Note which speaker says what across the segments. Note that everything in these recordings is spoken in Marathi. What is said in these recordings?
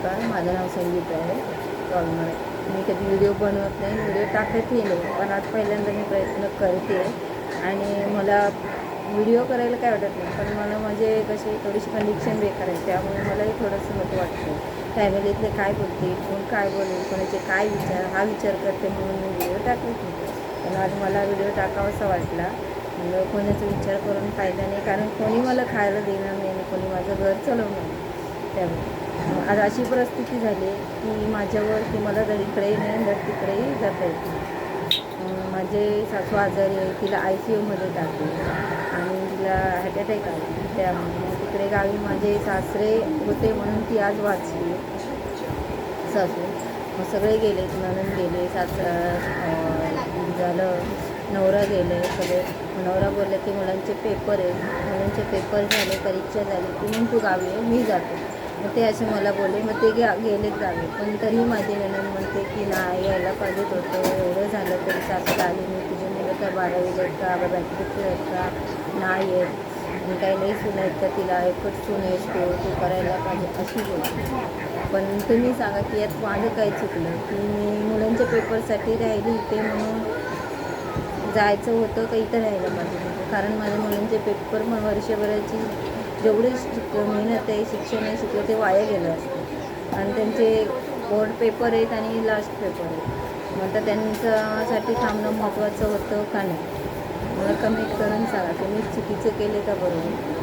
Speaker 1: नमस्कार, माझं नाव संगीता आहे कॉलमर. मी कधी व्हिडिओ बनवत नाही, व्हिडिओ टाकतही नाही, पण आज पहिल्यांदा मी प्रयत्न करते. आणि मला व्हिडिओ करायला काय वाटत नाही, पण मला म्हणजे कशी थोडीशी कंडिक्शन बेकार आहे, त्यामुळे मलाही थोडंसं नको वाटतं. फॅमिलीतले काय बोलतील, कोण काय बोलेल, कोणाचे काय विचार, हा विचार करते म्हणून मी व्हिडिओ टाकत नाही. पण आज मला व्हिडिओ टाकावासा वाटला. म्हणजे कोणाचा विचार करून फायदा नाही, कारण कोणी मला खायला देणार नाही आणि कोणी माझं घर चालवणार नाही. त्यामुळे आज अशी परिस्थिती झाली की माझ्यावर की मला जर इकडे नाही तर तिकडेही जाता येत नाही. माझे सासू आजारी आहे, तिला ICUमध्ये टाकले आणि तिला हार्ट अटॅक आला. त्यामुळे तिकडे गावी माझे सासरे होते म्हणून ती आज वाचली सासू. मग सगळे गेले, नणंद गेले, झालं, नवरा गेले सगळे. नवरा बोलले की मुलांचे पेपर आहे, मुलांचे पेपर झाले, परीक्षा झाली की मग तू गावी आहे, मी जातो. मग ते असे मला बोलले, मग ते गेलेच गावी. पण तरीही माझी नणंद म्हणते की नाही यायला पाहिजेत होतं, एवढं झालं तरी सासूला आली नाही, तुझे मुलं काय 12वीला आहेत का, बॅटरीत आहेत का, नाही आहेत, आणि काही नाही सून आहेत का, तिला एकच सून आहेस तू करायला पाहिजे अशी बोलते. पण तुम्ही सांगा की यात माझं काय चुकलं की मी मुलांच्या पेपरसाठी राहिली इथे म्हणून जायचं होतं का इथं राहायला पाहिजे होतं. कारण माझ्या मुलांचे पेपर मग वर्षभराची जेवढे मेहनत आहे, शिक्षण आहे, शिकलं ते वाया गेलं असतं. आणि त्यांचे बोर्ड पेपर आहेत आणि लास्ट पेपर आहेत, मग आता त्यांच्यासाठी थांबणं महत्त्वाचं होतं का नाही. मला कमेंट करून सांगा की मी चुकीचं केले का बरोबर.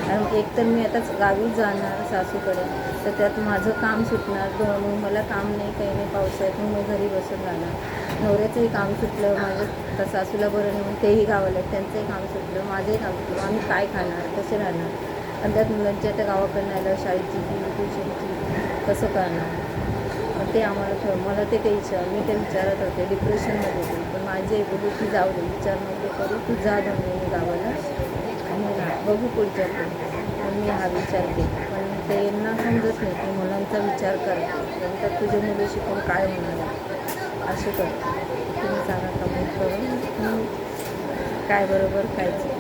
Speaker 1: कारण एकतर मी आताच गावी जाणार सासूकडे, तर त्यात माझं काम सुटणार, मग मला काम नाही, काही नाही, पावसाळ्यात मग घरी बसून राहणार. नवऱ्याचंही काम सुटलं, माझं तर सासूला बरं नाही म्हणून तेही गावाला, त्यांचंही काम सुटलं, माझंही काम सुटलं. आम्ही काय खाणार, कसे राहणार. आणि त्यात मुलांच्या त्या गावाकडनं आलं, शाळेची फी, ट्युशनची कसं करणार. मग ते आम्हाला मला ते टेन्शन, मी ते विचारत होते, डिप्रेशनमध्ये होते. पण माझे बोलू की जाऊ दे, विचार नको करू, तू जा 2 महिने गावाला आणि बघू पुढच्या पुढे. पण मी हा विचार केला, पण त्यांना समजत नाही की मुलांचा विचार करा, नंतर तुझे मुलं शिकून काय होणार असे करतो. तुम्ही सांगा कमेंट करून काय बरोबर काय चुकीचं.